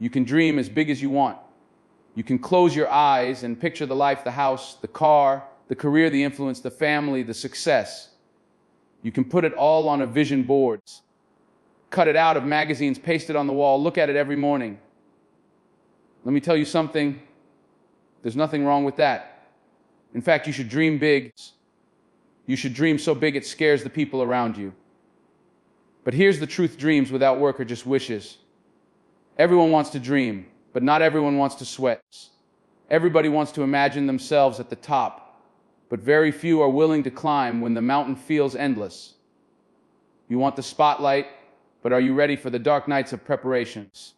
You can dream as big as you want. You can close your eyes and picture the life, the house, the car, the career, the influence, the family, the success. You can put it all on a vision board. Cut it out of magazines, paste it on the wall, look at it every morning. Let me tell you something. There's nothing wrong with that. In fact, you should dream big. You should dream so big it scares the people around you. But here's the truth: dreams without work are just wishes. Everyone wants to dream, but not everyone wants to sweat. Everybody wants to imagine themselves at the top, but very few are willing to climb when the mountain feels endless. You want the spotlight, but are you ready for the dark nights of preparations?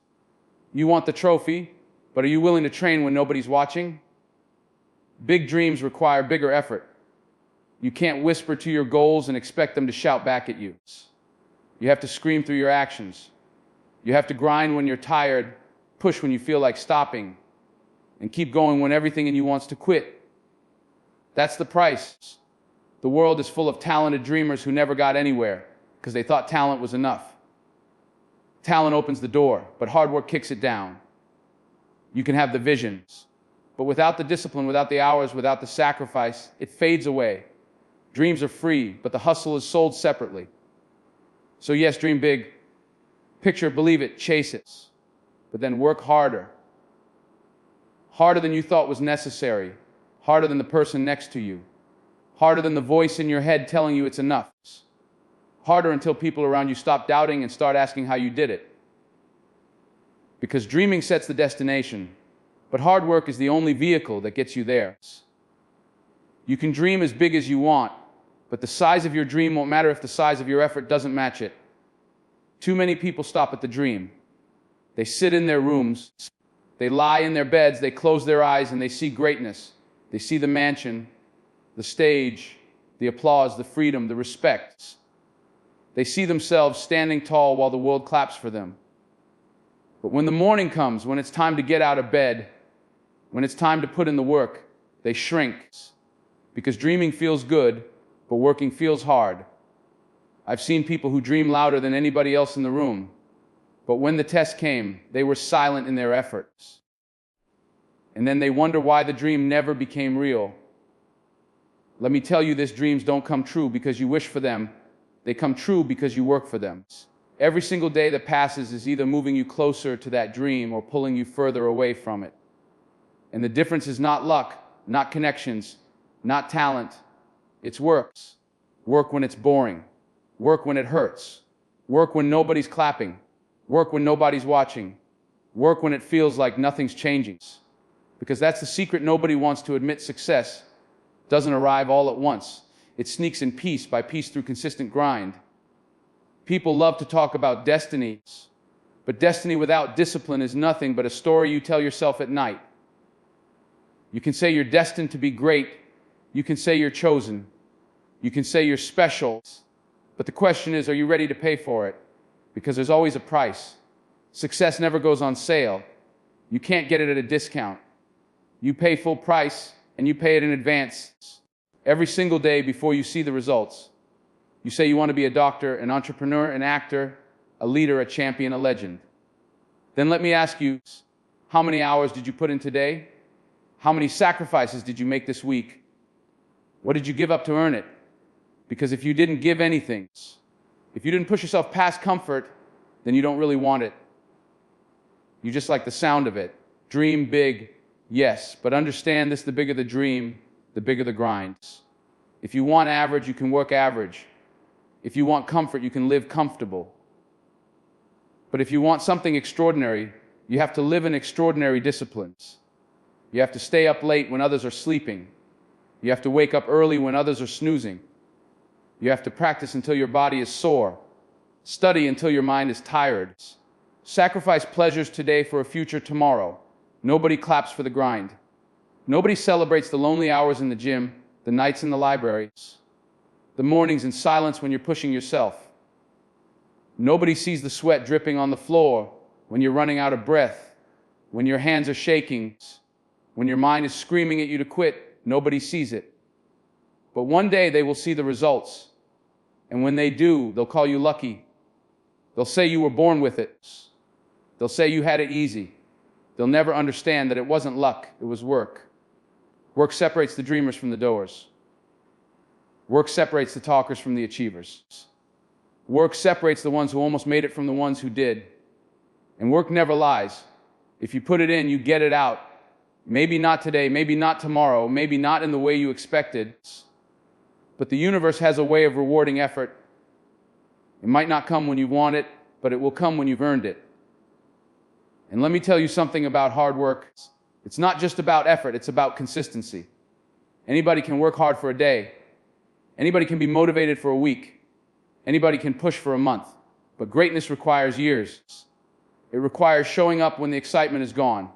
You want the trophy, but are you willing to train when nobody's watching? Big dreams require bigger effort. You can't whisper to your goals and expect them to shout back at you. You have to scream through your actions. You have to grind when you're tired, push when you feel like stopping, and keep going when everything in you wants to quit. That's the price. The world is full of talented dreamers who never got anywhere because they thought talent was enough. Talent opens the door, but hard work kicks it down. You can have the visions, but without the discipline, without the hours, without the sacrifice, it fades away. Dreams are free, but the hustle is sold separately. So yes, dream big, picture, believe it, chase it, but then work harder. Harder than you thought was necessary, harder than the person next to you, harder than the voice in your head telling you it's enough, harder until people around you stop doubting and start asking how you did it. Because dreaming sets the destination, but hard work is the only vehicle that gets you there. You can dream as big as you want, but the size of your dream won't matter if the size of your effort doesn't match it. Too many people stop at the dream. They sit in their rooms, they lie in their beds, they close their eyes, and they see greatness. They see the mansion, the stage, the applause, the freedom, the respect. They see themselves standing tall while the world claps for them. But when the morning comes, when it's time to get out of bed, when it's time to put in the work, they shrink. Because dreaming feels good, but working feels hard. I've seen people who dream louder than anybody else in the room, but when the test came, they were silent in their efforts. And then they wonder why the dream never became real. Let me tell you this: dreams don't come true because you wish for them. They come true because you work for them. Every single day that passes is either moving you closer to that dream or pulling you further away from it. And the difference is not luck, not connections, not talent. It's work. Work when it's boring. Work when it hurts. Work when nobody's clapping. Work when nobody's watching. Work when it feels like nothing's changing. Because that's the secret: nobody wants to admit success doesn't arrive all at once. It sneaks in piece by piece through consistent grind. People love to talk about destinies, but destiny without discipline is nothing but a story you tell yourself at night. You can say you're destined to be great. You can say you're chosen. You can say you're special. But the question is, are you ready to pay for it? Because there's always a price. Success never goes on sale. You can't get it at a discount. You pay full price, and you pay it in advance. Every single day before you see the results. You say you want to be a doctor, an entrepreneur, an actor, a leader, a champion, a legend. Then let me ask you, how many hours did you put in today? How many sacrifices did you make this week? What did you give up to earn it? Because if you didn't give anything, if you didn't push yourself past comfort, then you don't really want it. You just like the sound of it. Dream big, yes, but understand this: the bigger the dream, the bigger the grind. If you want average, you can work average. If you want comfort, you can live comfortable. But if you want something extraordinary, you have to live in extraordinary disciplines. You have to stay up late when others are sleeping. You have to wake up early when others are snoozing. You have to practice until your body is sore. Study until your mind is tired. Sacrifice pleasures today for a future tomorrow. Nobody claps for the grind. Nobody celebrates the lonely hours in the gym, the nights in the libraries, the mornings in silence when you're pushing yourself. Nobody sees the sweat dripping on the floor when you're running out of breath, when your hands are shaking, when your mind is screaming at you to quit. Nobody sees it. But one day they will see the results. And when they do, they'll call you lucky. They'll say you were born with it. They'll say you had it easy. They'll never understand that it wasn't luck, it was work. Work separates the dreamers from the doers. Work separates the talkers from the achievers. Work separates the ones who almost made it from the ones who did. And work never lies. If you put it in, you get it out. Maybe not today, maybe not tomorrow, maybe not in the way you expected. But the universe has a way of rewarding effort. It might not come when you want it, but it will come when you've earned it. And let me tell you something about hard work. It's not just about effort, it's about consistency. Anybody can work hard for a day. Anybody can be motivated for a week. Anybody can push for a month. But greatness requires years. It requires showing up when the excitement is gone.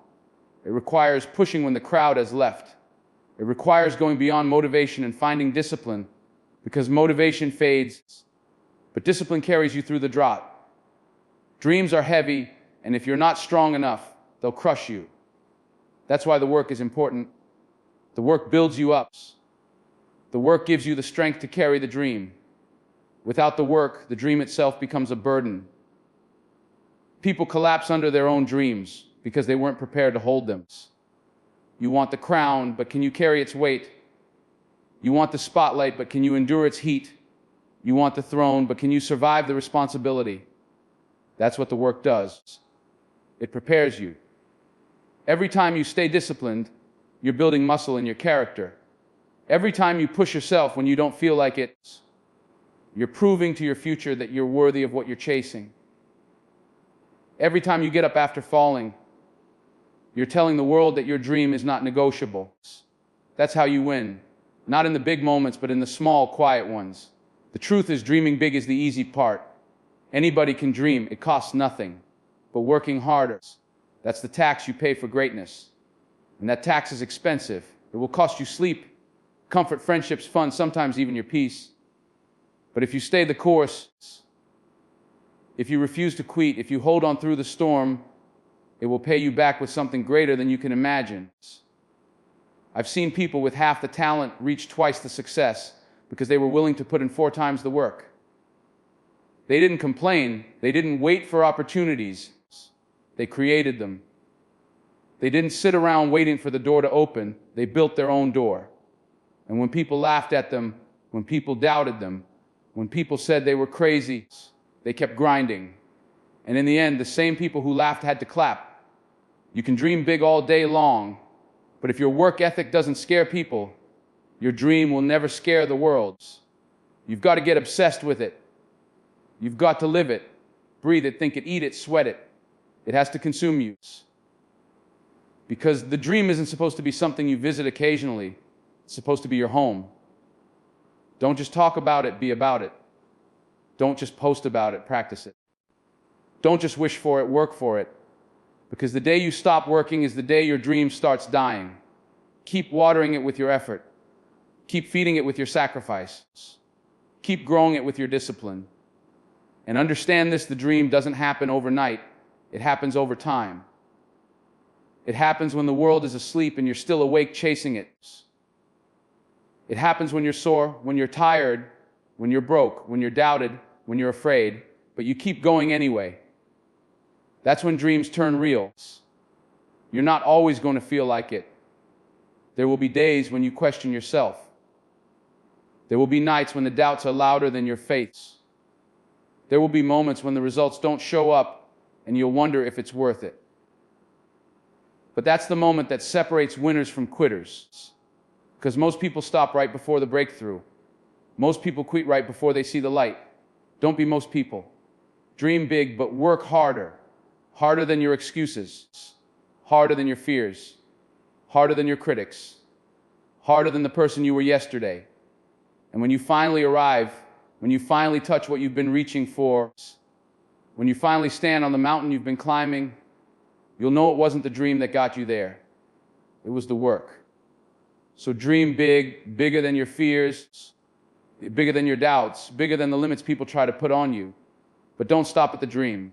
It requires pushing when the crowd has left. It requires going beyond motivation and finding discipline, because motivation fades, but discipline carries you through the drought. Dreams are heavy, and if you're not strong enough, they'll crush you. That's why the work is important. The work builds you up. The work gives you the strength to carry the dream. Without the work, the dream itself becomes a burden. People collapse under their own dreams because they weren't prepared to hold them. You want the crown, but can you carry its weight? You want the spotlight, but can you endure its heat? You want the throne, but can you survive the responsibility? That's what the work does. It prepares you. Every time you stay disciplined, you're building muscle in your character. Every time you push yourself when you don't feel like it, you're proving to your future that you're worthy of what you're chasing. Every time you get up after falling, you're telling the world that your dream is not negotiable. That's how you win. Not in the big moments, but in the small, quiet ones. The truth is, dreaming big is the easy part. Anybody can dream. It costs nothing. But working harder, that's the tax you pay for greatness. And that tax is expensive. It will cost you sleep, comfort, friendships, fun, sometimes even your peace. But if you stay the course, if you refuse to quit, if you hold on through the storm, it will pay you back with something greater than you can imagine. I've seen people with half the talent reach twice the success because they were willing to put in 4 times the work. They didn't complain. They didn't wait for opportunities. They created them. They didn't sit around waiting for the door to open. They built their own door. And when people laughed at them, when people doubted them, when people said they were crazy, they kept grinding. And in the end, the same people who laughed had to clap. You can dream big all day long, but if your work ethic doesn't scare people, your dream will never scare the world. You've got to get obsessed with it. You've got to live it, breathe it, think it, eat it, sweat it. It has to consume you. Because the dream isn't supposed to be something you visit occasionally. It's supposed to be your home. Don't just talk about it, be about it. Don't just post about it, practice it. Don't just wish for it, work for it. Because the day you stop working is the day your dream starts dying. Keep watering it with your effort. Keep feeding it with your sacrifice. Keep growing it with your discipline. And understand this, the dream doesn't happen overnight. It happens over time. It happens when the world is asleep and you're still awake chasing it. It happens when you're sore, when you're tired, when you're broke, when you're doubted, when you're afraid, but you keep going anyway. That's when dreams turn real. You're not always going to feel like it. There will be days when you question yourself. There will be nights when the doubts are louder than your faiths. There will be moments when the results don't show up and you'll wonder if it's worth it. But that's the moment that separates winners from quitters. Because most people stop right before the breakthrough. Most people quit right before they see the light. Don't be most people. Dream big, but work harder. Harder than your excuses. Harder than your fears. Harder than your critics. Harder than the person you were yesterday. And when you finally arrive, when you finally touch what you've been reaching for, when you finally stand on the mountain you've been climbing, you'll know it wasn't the dream that got you there. It was the work. So dream big, bigger than your fears, bigger than your doubts, bigger than the limits people try to put on you. But don't stop at the dream.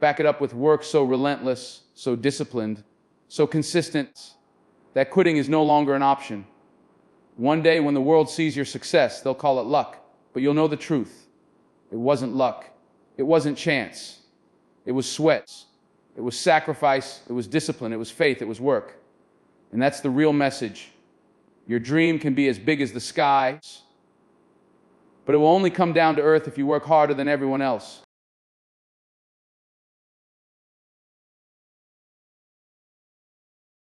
Back it up with work so relentless, so disciplined, so consistent, that quitting is no longer an option. One day when the world sees your success, they'll call it luck, but you'll know the truth. It wasn't luck. It wasn't chance. It was sweat. It was sacrifice, it was discipline, it was faith, it was work. And that's the real message. Your dream can be as big as the skies, but it will only come down to earth if you work harder than everyone else.